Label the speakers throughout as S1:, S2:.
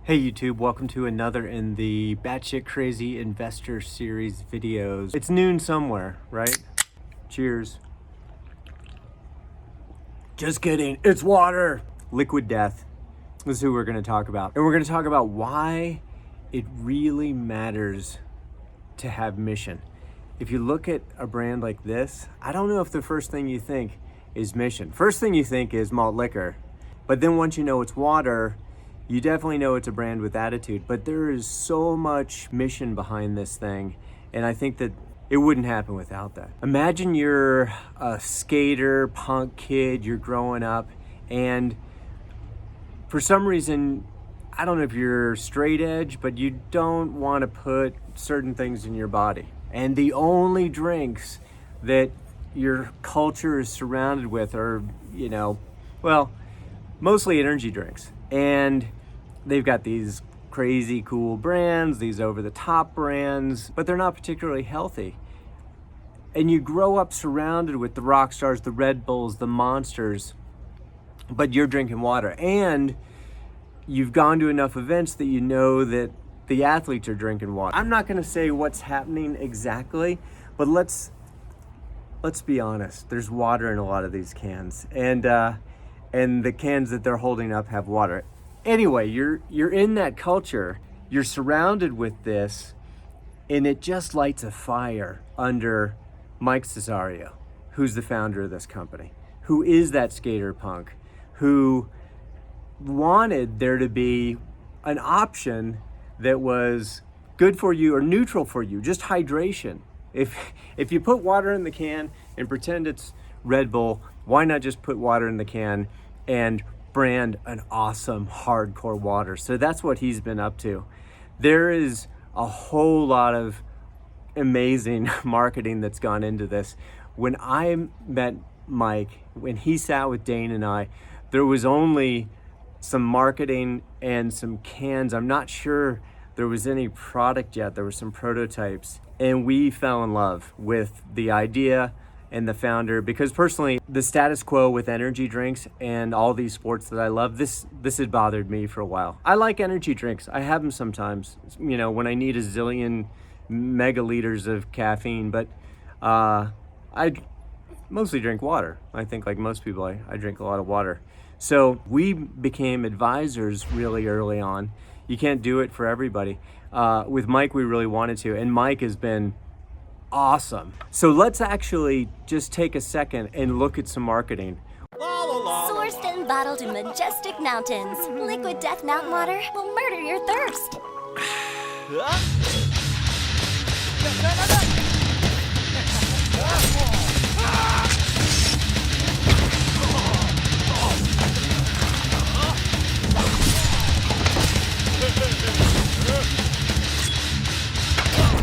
S1: Hey YouTube, welcome to another in the Batshit Crazy Investor Series videos. It's noon somewhere, right? Cheers. Just kidding, it's water! Liquid death. This is who we're gonna talk about. And we're gonna talk about why it really matters to have mission. If you look at a brand like this, I don't know if the first thing you think is mission. First thing you think is malt liquor. But then once you know it's water, you definitely know it's a brand with attitude, but there is so much mission behind this thing, and I think that it wouldn't happen without that. Imagine you're a skater, punk kid, you're growing up, and for some reason, I don't know if you're straight edge, but you don't want to put certain things in your body. And the only drinks that your culture is surrounded with are, mostly energy drinks. And they've got these crazy cool brands, these over-the-top brands, but they're not particularly healthy. And you grow up surrounded with the rock stars, the Red Bulls, the Monsters, but you're drinking water. And you've gone to enough events that you know that the athletes are drinking water. I'm not gonna say what's happening exactly, but let's be honest. There's water in a lot of these cans. And the cans that they're holding up have water. Anyway, you're in that culture, you're surrounded with this, and it just lights a fire under Mike Cessario, who's the founder of this company, who is that skater punk, who wanted there to be an option that was good for you or neutral for you, just hydration. If you put water in the can and pretend it's Red Bull, why not just put water in the can and brand an awesome hardcore water? So that's what he's been up to. There is a whole lot of amazing marketing that's gone into this. When I met Mike, when he sat with Dane and I, there was only some marketing and some cans. I'm not sure there was any product yet. There were some prototypes, and we fell in love with the idea and the founder, because personally, the status quo with energy drinks and all these sports that I love, this had bothered me for a while. I like energy drinks. I have them sometimes, when I need a zillion megaliters of caffeine, but I mostly drink water. I think like most people, I drink a lot of water. So we became advisors really early on. You can't do it for everybody. With Mike, we really wanted to, and Mike has been awesome. So let's actually just take a second and look at some marketing.
S2: Sourced and bottled in majestic mountains, liquid death mountain water will murder your thirst.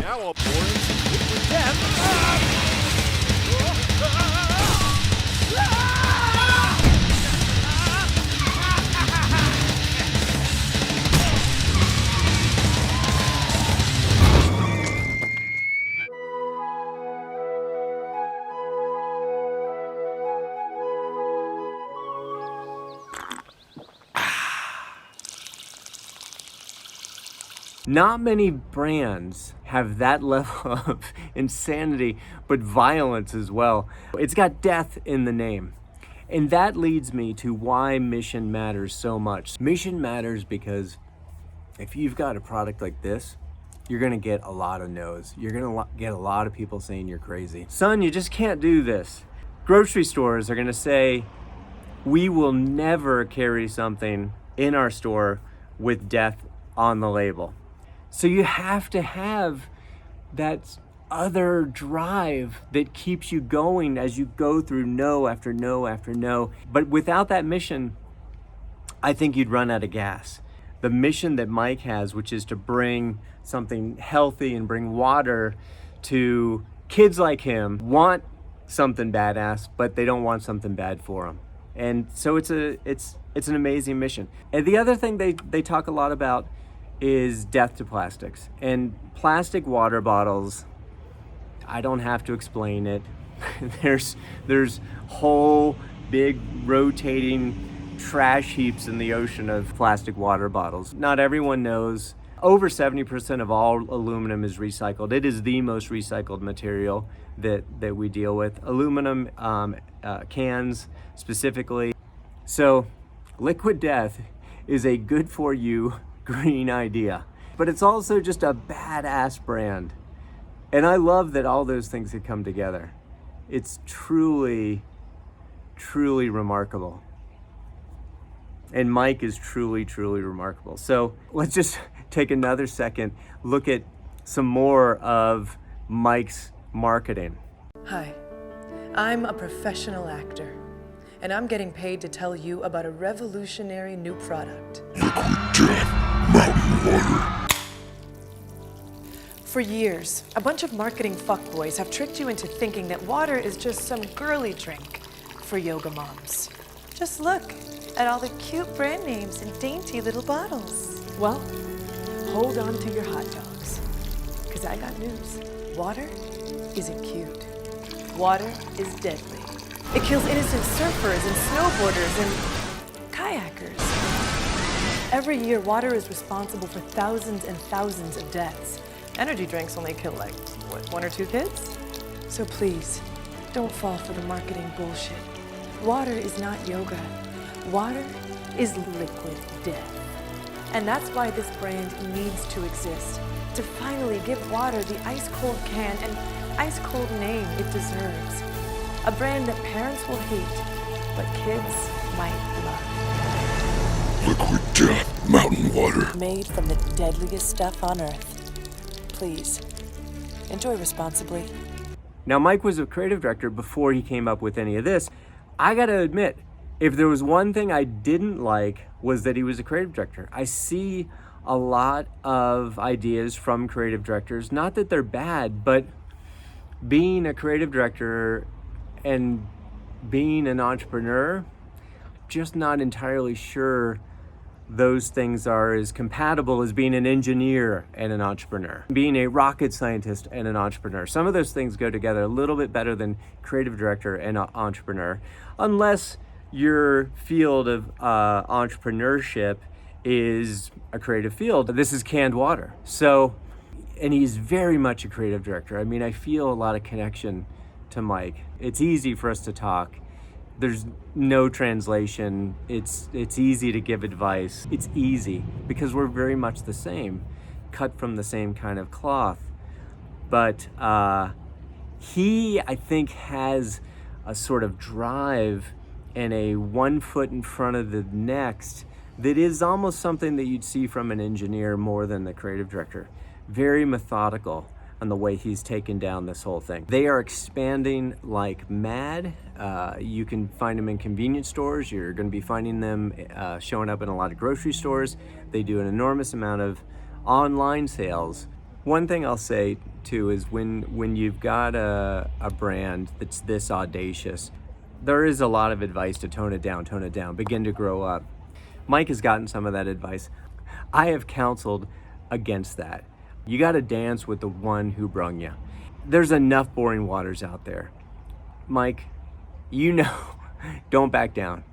S3: Now I'll pour it liquid death.
S1: Not many brands have that level of insanity, but violence as well. It's got death in the name. And that leads me to why mission matters so much. Mission matters because if you've got a product like this, you're gonna get a lot of no's. You're gonna get a lot of people saying you're crazy. Son, you just can't do this. Grocery stores are gonna say, we will never carry something in our store with death on the label. So you have to have that other drive that keeps you going as you go through no after no after no. But without that mission, I think you'd run out of gas. The mission that Mike has, which is to bring something healthy and bring water to kids like him, want something badass, but they don't want something bad for them. And so it's an amazing mission. And the other thing they talk a lot about is death to plastics. And plastic water bottles, I don't have to explain it. There's whole big rotating trash heaps in the ocean of plastic water bottles. Not everyone knows. Over 70% of all aluminum is recycled. It is the most recycled material that we deal with. Aluminum cans specifically. So Liquid Death is a good for you green idea, but it's also just a badass brand. And I love that all those things have come together. It's truly, truly remarkable. And Mike is truly, truly remarkable. So let's just take another second, look at some more of Mike's marketing.
S4: Hi, I'm a professional actor, and I'm getting paid to tell you about a revolutionary new product.
S5: Liquid Death Mountain Water.
S4: For years, a bunch of marketing fuckboys have tricked you into thinking that water is just some girly drink for yoga moms. Just look at all the cute brand names and dainty little bottles. Well, hold on to your hot dogs, because I got news. Water isn't cute. Water is deadly. It kills innocent surfers and snowboarders and kayakers. Every year, water is responsible for thousands and thousands of deaths. Energy drinks only kill like, what, 1 or 2 kids? So please, don't fall for the marketing bullshit. Water is not yoga. Water is liquid death. And that's why this brand needs to exist, to finally give water the ice-cold can and ice-cold name it deserves. A brand that parents will hate, but kids might love.
S5: Liquid Death Mountain Water.
S4: Made from the deadliest stuff on earth. Please, enjoy responsibly.
S1: Now, Mike was a creative director before he came up with any of this. I gotta admit, if there was one thing I didn't like, was that he was a creative director. I see a lot of ideas from creative directors, not that they're bad, but being a creative director and being an entrepreneur, just not entirely sure those things are as compatible as being an engineer and an entrepreneur, being a rocket scientist and an entrepreneur. Some of those things go together a little bit better than creative director and entrepreneur, unless your field of entrepreneurship is a creative field. This is canned water. So, and he's very much a creative director. I mean, I feel a lot of connection to Mike. It's easy for us to talk. There's no translation. It's easy to give advice. It's easy because we're very much the same, cut from the same kind of cloth. But he, I think, has a sort of drive and a 1 foot in front of the next that is almost something that you'd see from an engineer more than the creative director. Very methodical on the way he's taken down this whole thing. They are expanding like mad. You can find them in convenience stores. You're going to be finding them showing up in a lot of grocery stores. They do an enormous amount of online sales. One thing I'll say too is when you've got a brand that's this audacious, there is a lot of advice to tone it down, begin to grow up. Mike has gotten some of that advice. I have counseled against that. You got to dance with the one who brung you. There's enough boring waters out there. Mike, you know, don't back down.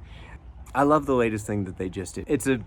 S1: I love the latest thing that they just did. It's a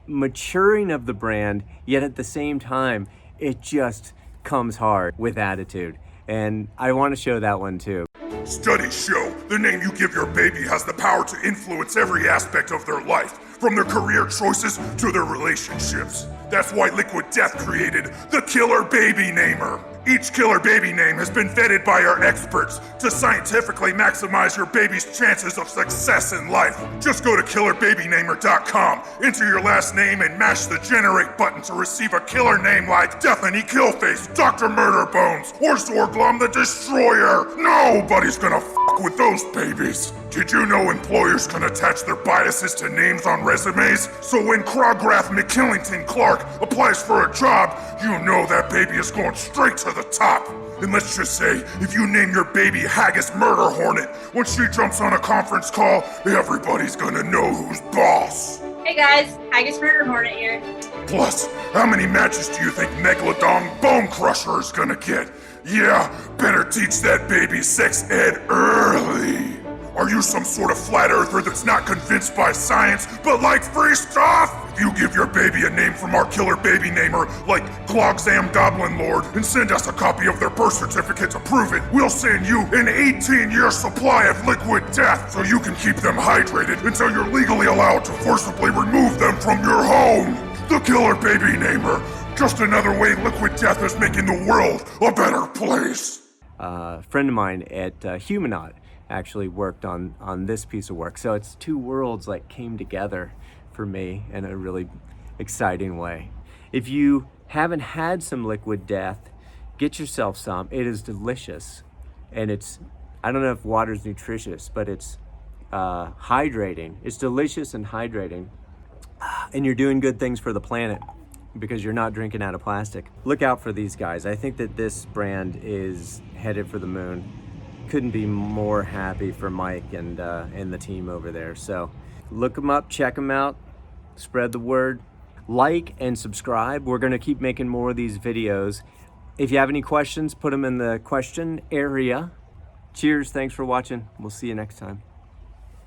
S1: maturing of the brand, yet at the same time, it just comes hard with attitude. And I want to show that one too.
S5: Studies show the name you give your baby has the power to influence every aspect of their life, from their career choices to their relationships. That's why Liquid Death created the Killer Baby Namer. Each killer baby name has been vetted by our experts to scientifically maximize your baby's chances of success in life. Just go to killerbabynamer.com, enter your last name, and mash the generate button to receive a killer name like Deathany Killface, Dr. Murderbones, or Zorglum the Destroyer. Nobody's gonna fuck with those babies. Did you know employers can attach their biases to names on resumes? So when Crograph McKillington Clark applies for a job, you know that baby is going straight to the top. And let's just say, if you name your baby Haggis Murder Hornet, when she jumps on a conference call, everybody's gonna know who's boss.
S6: Hey guys, Haggis Murder Hornet here.
S5: Plus, how many matches do you think Megalodon Bone Crusher is gonna get? Yeah, better teach that baby sex ed early. Are you some sort of flat earther that's not convinced by science, but like free stuff? If you give your baby a name from our killer baby namer, like Glogzam Goblin Lord, and send us a copy of their birth certificate to prove it, we'll send you an 18-year supply of liquid death so you can keep them hydrated until you're legally allowed to forcibly remove them from your home. The killer baby namer. Just another way liquid death is making the world a better place.
S1: A friend of mine at Humanaut actually worked on this piece of work. So it's two worlds like came together for me in a really exciting way. If you haven't had some liquid death, get yourself some. It is delicious. And I don't know if water's nutritious, but it's hydrating. It's delicious and hydrating. And you're doing good things for the planet because you're not drinking out of plastic. Look out for these guys. I think that this brand is headed for the moon. Couldn't be more happy for Mike and the team over there. So look them up, check them out, spread the word, like and subscribe. We're gonna keep making more of these videos. If you have any questions, put them in the question area. Cheers, thanks for watching. We'll see you next time.